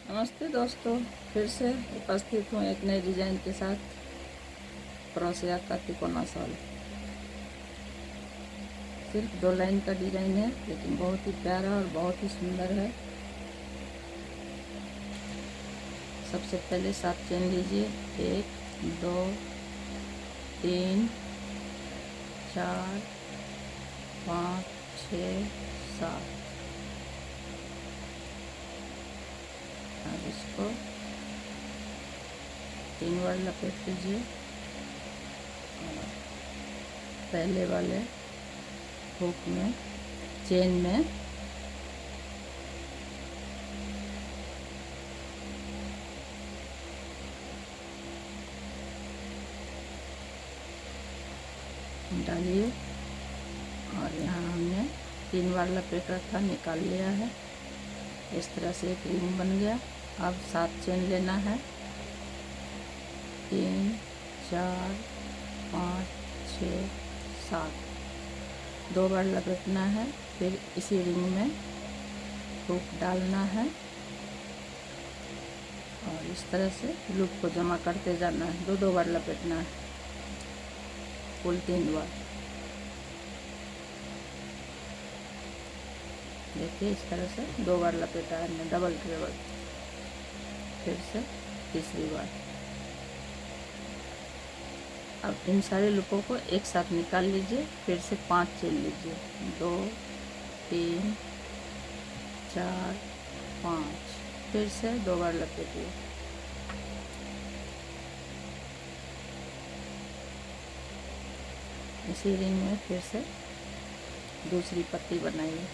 नमस्ते दोस्तों, फिर से उपस्थित हूँ एक नए डिज़ाइन के साथ। क्रोशिया का तिकोना शॉल सिर्फ 2 लाइन का डिज़ाइन है, लेकिन बहुत ही प्यारा और बहुत ही सुंदर है। सबसे पहले 7 चेन लीजिए। 1 2 3 4 5 6 7। अब इसको 3 बार लपेट लीजिए और पहले वाले हुक में चेन में डालिए और यहाँ हमने 3 बार लपेटा था, निकाल लिया है। इस तरह से एक रिंग बन गया। अब 7 चेन लेना है। 3 4 5 6 7। 2 बार लपेटना है, फिर इसी रिंग में हुक डालना है और इस तरह से लूप को जमा करते जाना है। 2 बार लपेटना है, कुल 3 बार। देखिए इस तरह से 2 बार लपेटा है हमने, डबल ट्रेबल। फिर से तीसरी बार। अब इन सारे लूपों को एक साथ निकाल लीजिए। फिर से 5 चेन लीजिए। 2 3 4 5। फिर से 2 बार लपेटिए। इसी रिंग में फिर से दूसरी पत्ती बनाइए।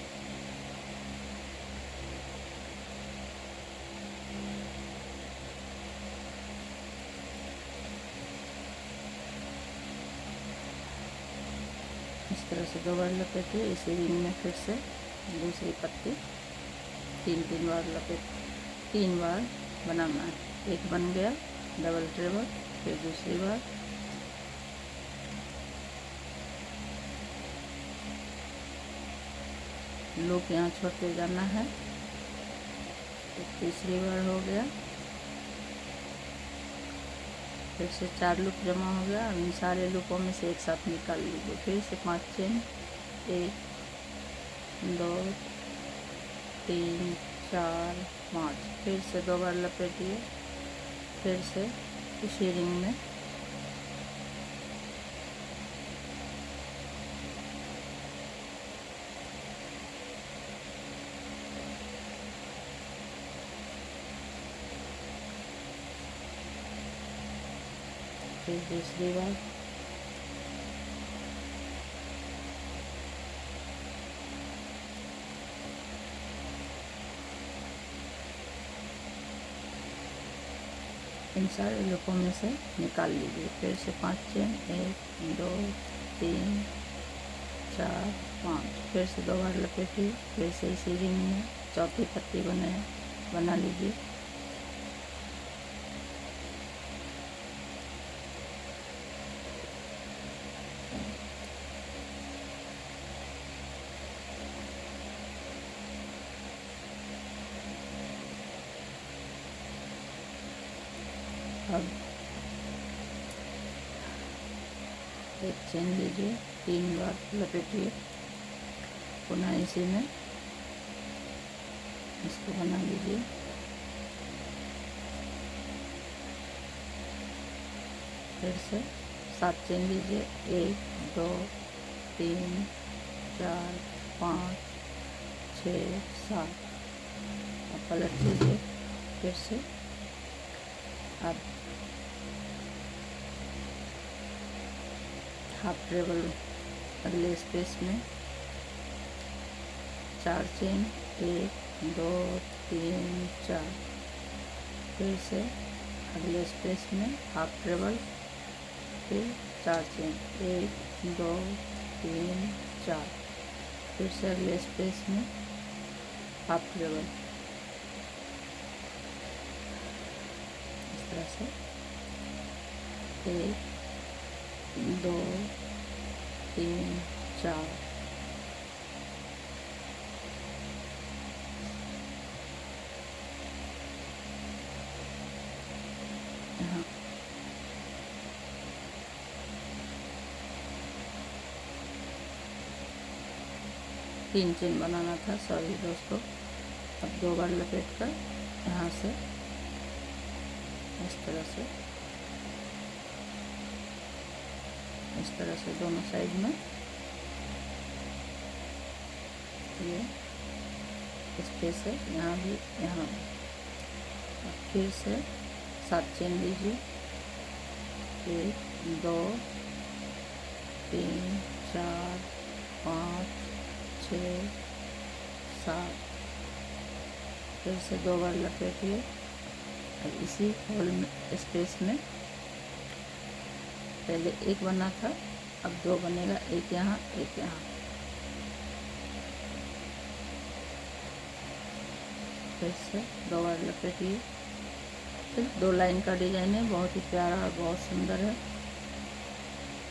इस तरह से 2 बार लपेटिए। इसी रिंग में फिर से दूसरी पत्ती 3 बार लपेट 3 बार बनाना है। एक बन गया डबल ट्रेबल। फिर दूसरी बार लूप यहाँ छोड़ते जाना है। तो तीसरी बार हो गया। फिर से 4 लूप जमा हो गया। अब इन सारे लूपों में से एक साथ निकाल लीजिए। फिर से 5 चेन। 1 2 3 4 5। फिर से 2 बार लपेटिए। फिर से इसी रिंग में फिर दूसरी बार इन सारे लूपों में से निकाल लीजिए। फिर से 5 चेन। 1 2 3 4 5। फिर से 2 बार लपेटिए। फिर से इसी रिंग में चौथी पत्ती बना लीजिए। अब एक चेन लीजिए। 3 बार लपेटिए। पुनः इसी में इसको बना लीजिए। फिर से 7 चेन लीजिए। 1 2 3 4 5 6 7। अब पलट लीजिए। फिर से अब हाफ ट्रेबल अगले स्पेस में 4 चेन। 1 2 3 4। फिर से अगले स्पेस में हाफ ट्रेबल। फिर 4 चेन। 1 2 3 4। फिर से अगले स्पेस में हाफ ट्रेबल। इस तरह से 1 2 3 4। 3 चेन बनाना था, सॉरी दोस्तों। अब 2 बार लपेट कर यहाँ से इस तरह से दोनों साइड में ये स्पेस है, यहाँ भी, यहाँ भी। अब फिर से 7 चेन लीजिए। 1 2 3 4 5 6 7। फिर से 2 बार लपेटिए। अब इसी होल में स्पेस में पहले 1 बना था, अब 2 बनेगा, 1 यहाँ 1 यहाँ। फिर से 2 बार लपेटिए। फिर 2 लाइन का डिजाइन है, बहुत ही प्यारा और बहुत सुंदर है,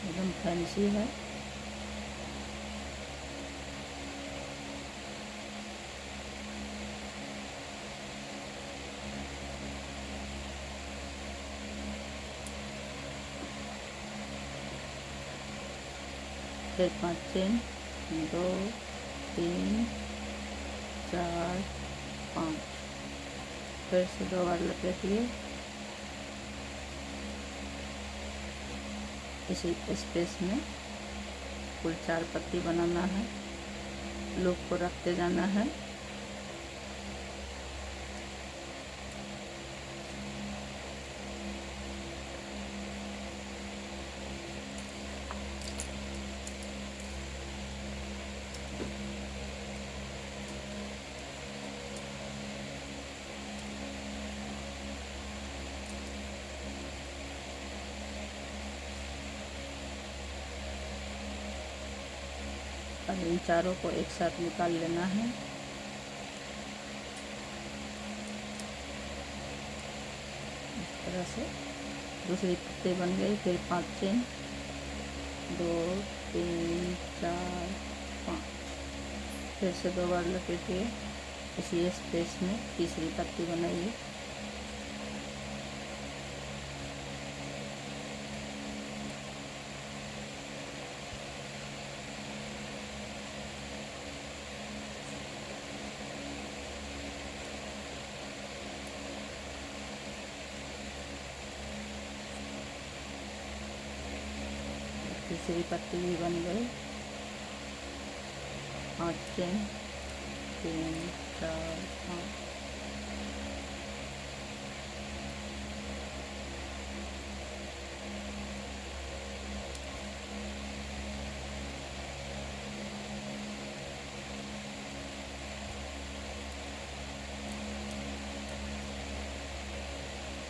एकदम फैंसी है। फिर 5 चेन, 2 3 4 5। फिर से 2 बार लपेटिए। इसी स्पेस में कुल 4 पत्ती बनाना है, लूप को रखते जाना है। अब इन चारों को एक साथ निकाल लेना है। इस तरह से दूसरी पत्ती बन गई। फिर 5 चेन, 2 3 4 5। फिर से 2 बार लपेटिए। इसी स्पेस में तीसरी पत्ती बनाइए। तीसरी पत्ती भी बन गई। 5 चेन, 3 4 5।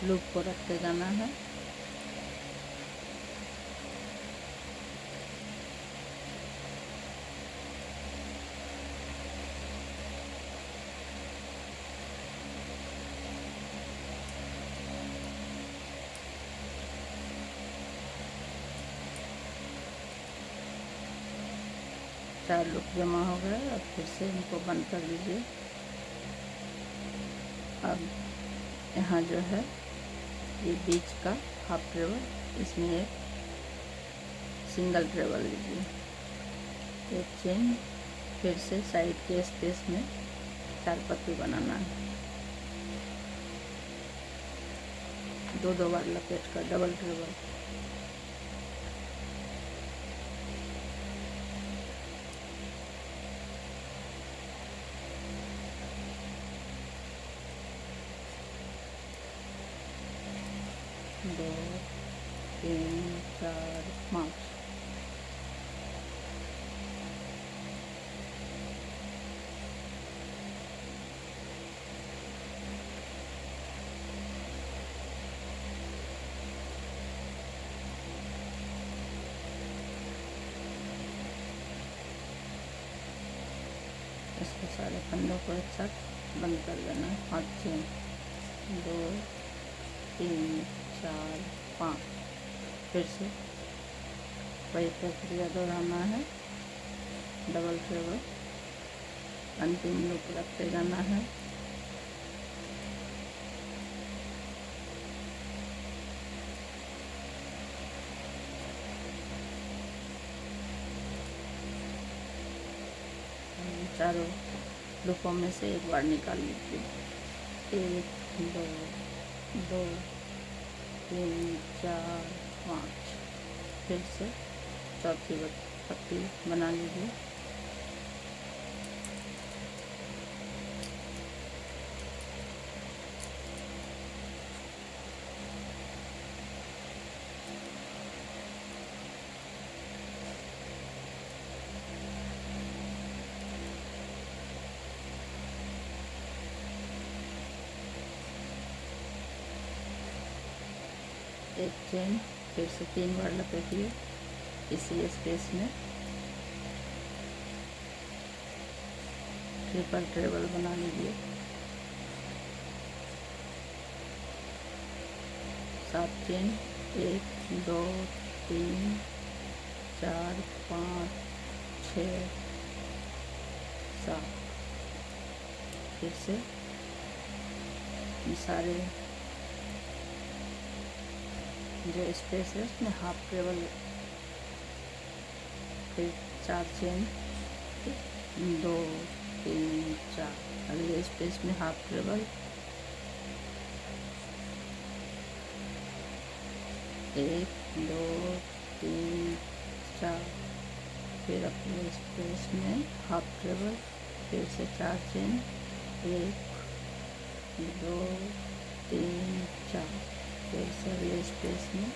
लूप को रखते जाना है। चार लूप जमा हो गए। अब फिर से इनको बंद कर लीजिए। अब यहाँ जो है ये बीच का हाफ ट्रेबल, इसमें एक सिंगल ट्रेबल लीजिए। 1 चेन, फिर से साइड के स्पेस में 4 पत्ती बनाना है। 2 बार लपेट कर डबल ट्रेबल। दो 3 4 5। इसके सारे फंदों को एक साथ बंद कर देना है। 5 चेन, 2 3 4 5। फिर से वही प्रक्रिया दोहराना है। डबल ट्रेबल, अंतिम लूप रखते जाना है। चारों लूपों में से एक बार निकाल लीजिए। 1 2 2 3 4 5। फिर से चौथी पत्ती बना लीजिए। एक चेन फिर से 3 बार लपेटिए इसी स्पेस में। ट्रिपल ट्रेबल बना लीजिए। 7 चेन 1 2 3 4 5 6 7। फिर से सारे जो स्पेस है उसमें हाफ ट्रेबल, फिर 4 चेन 2 3 4। अगले स्पेस में हाफ ट्रेबल, 1 2 3 4। फिर अपने स्पेस में हाफ ट्रेबल, फिर से 4 चेन 1 2 3 4। फिर से अगले स्पेस में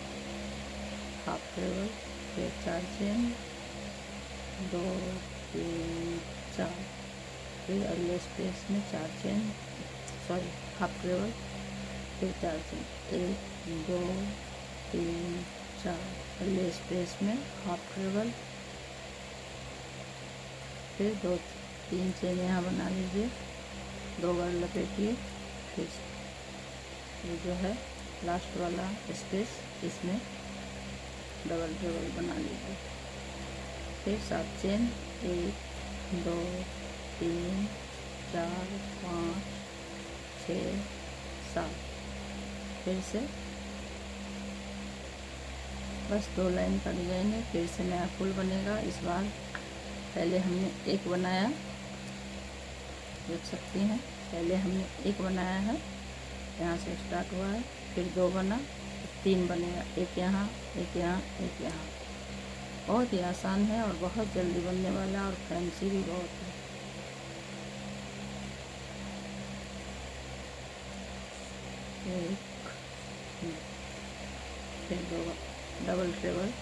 हाफ ट्रेबल, फिर 4 चेन 2 3 4। फिर अगले स्पेस में 4 चेन हाफ ट्रेबल, फिर 4 चेन 1 2 3 4। अगले स्पेस में हाफ ट्रेबल, फिर 2 3 चेन यहाँ बना लीजिए, 2 बार लपेटिए। फिर ये जो है लास्ट वाला स्पेस, इसमें डबल ट्रेबल बना लीजिए। फिर 7 चेन 1 2 3 4 5 6 7। फिर से बस 2 लाइन का डिजाइन है। फिर से नया फूल बनेगा। इस बार पहले हमने एक बनाया, देख सकती हैं, पहले हमने एक बनाया है, यहाँ से स्टार्ट हुआ है, फिर 2 बना, 3 बनेगा, एक यहाँ एक यहाँ एक यहाँ। बहुत ही आसान है और बहुत जल्दी बनने वाला है और फैंसी भी बहुत है। एक फिर 2 डबल ट्रेबल,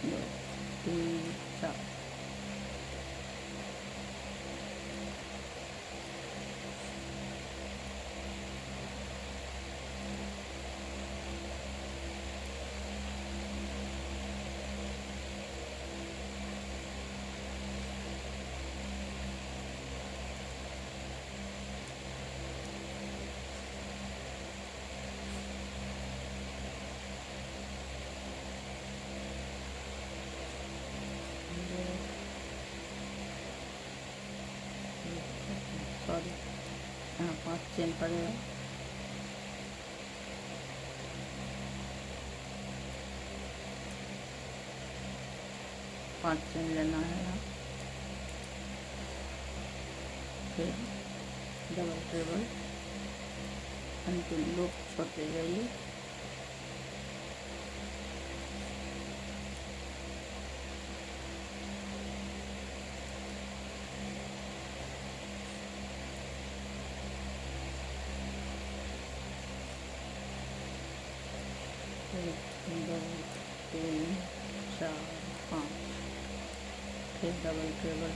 दो 3 4। सॉरी, यहाँ 5 चेन पड़ेगा। पाँच चेन लेना है यहाँ। फिर डबल ट्रेबल, अंतिम लूप छोड़ते जाइए। एक 2 3 4 5। फिर डबल ट्रेबल,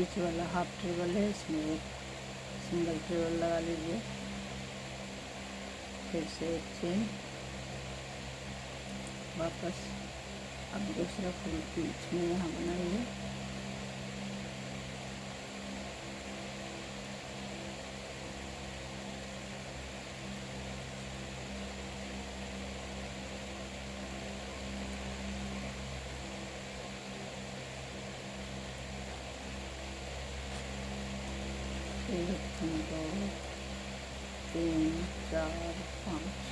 बीच वाला हाफ ट्रेबल है, इसमें एक सिंगल ट्रेबल लगा लीजिए। फिर से एक चेन, वापस अब दूसरा फूल बीच में यहाँ बनाइए। एक, दो, 3, 4, 5।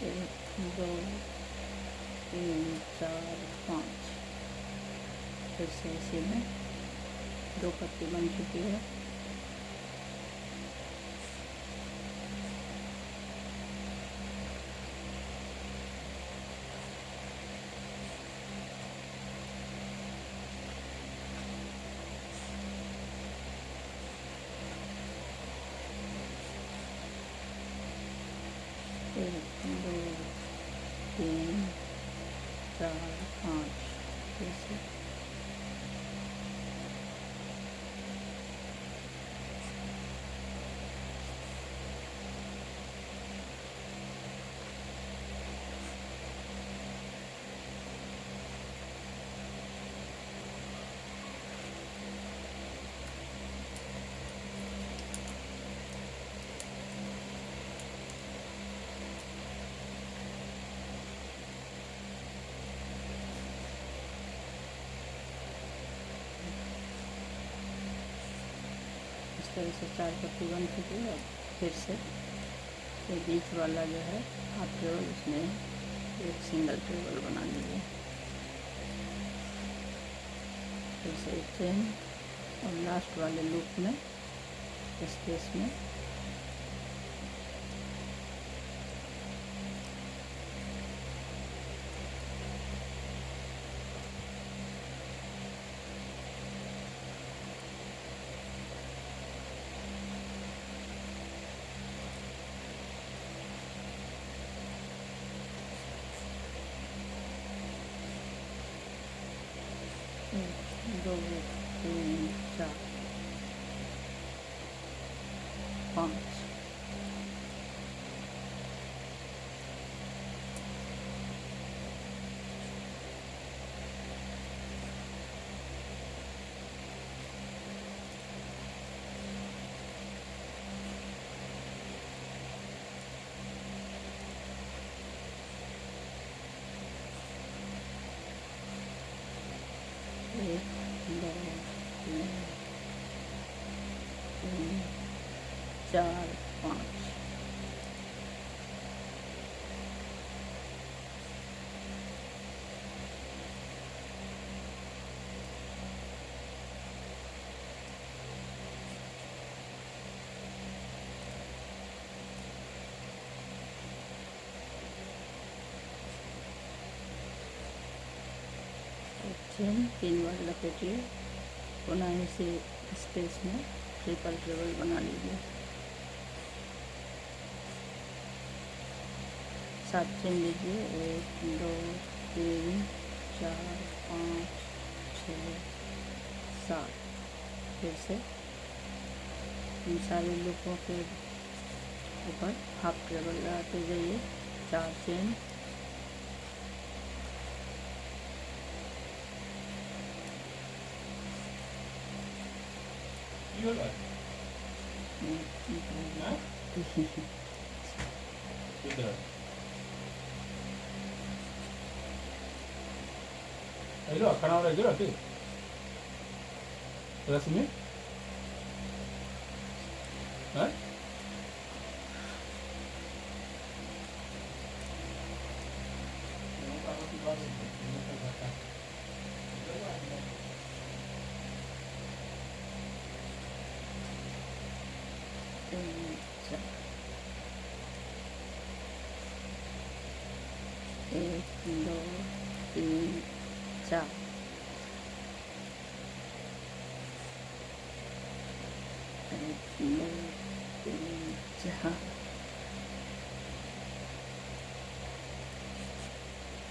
एक, दो, 3, 4, 5। फिर से इसी में 2 पत्ती बन चुकी है। एक, दो, 3, 4, 5। फिर से इस तरह से 4 पत्ती बन चुकी है। फिर से ये बीच वाला जो है हाफ ट्रेबल, उसमें एक सिंगल ट्रेबल बना लीजिए। फिर से एक चेन और लास्ट वाले लूप में स्पेस में एक, दो, 3, 4, 5। एक, दो, 3, 4, 5। चेन 3 बार लपेटिए, पुनः इसी स्पेस में ट्रिपल ट्रेबल बना लीजिए। 7 चेन लीजिए। 1, 2, 3, 4, 5, 6, 7। फिर से इन सारे लूपों के ऊपर हाफ ट्रेबल लगाते जाइए। 4 chain, Ayo, karena udah jelas sih. Jelas ini? Hah? तीन चार। एक दो तीन चार।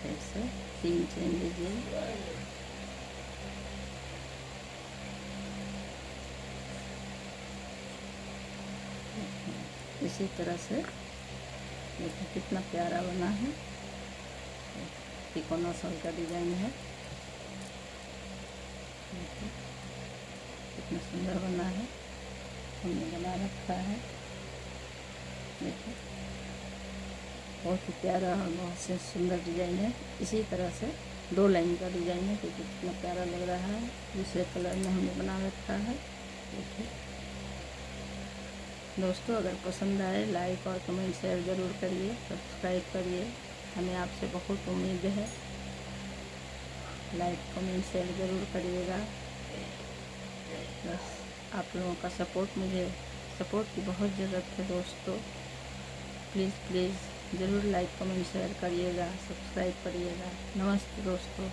ऐसे 3 चेन लीजिए। इसी तरह से देखिए कितना प्यारा बना है। तिकोना शॉल का डिजाइन है। देखिए कितना सुंदर बना है, हमने बना रखा है। देखिए बहुत ही प्यारा और बहुत से सुंदर डिजाइन है। इसी तरह से 2 लाइन का डिजाइन है। देखिए कितना प्यारा लग रहा है। दूसरे कलर में हमने बना रखा है। देखिए दोस्तों, अगर पसंद आए लाइक और कमेंट शेयर ज़रूर करिए, सब्सक्राइब करिए। हमें आपसे बहुत उम्मीद है, लाइक कमेंट शेयर ज़रूर करिएगा। बस आप लोगों का सपोर्ट की बहुत ज़रूरत है दोस्तों। प्लीज़ ज़रूर लाइक कमेंट शेयर करिएगा, सब्सक्राइब करिएगा। नमस्ते दोस्तों।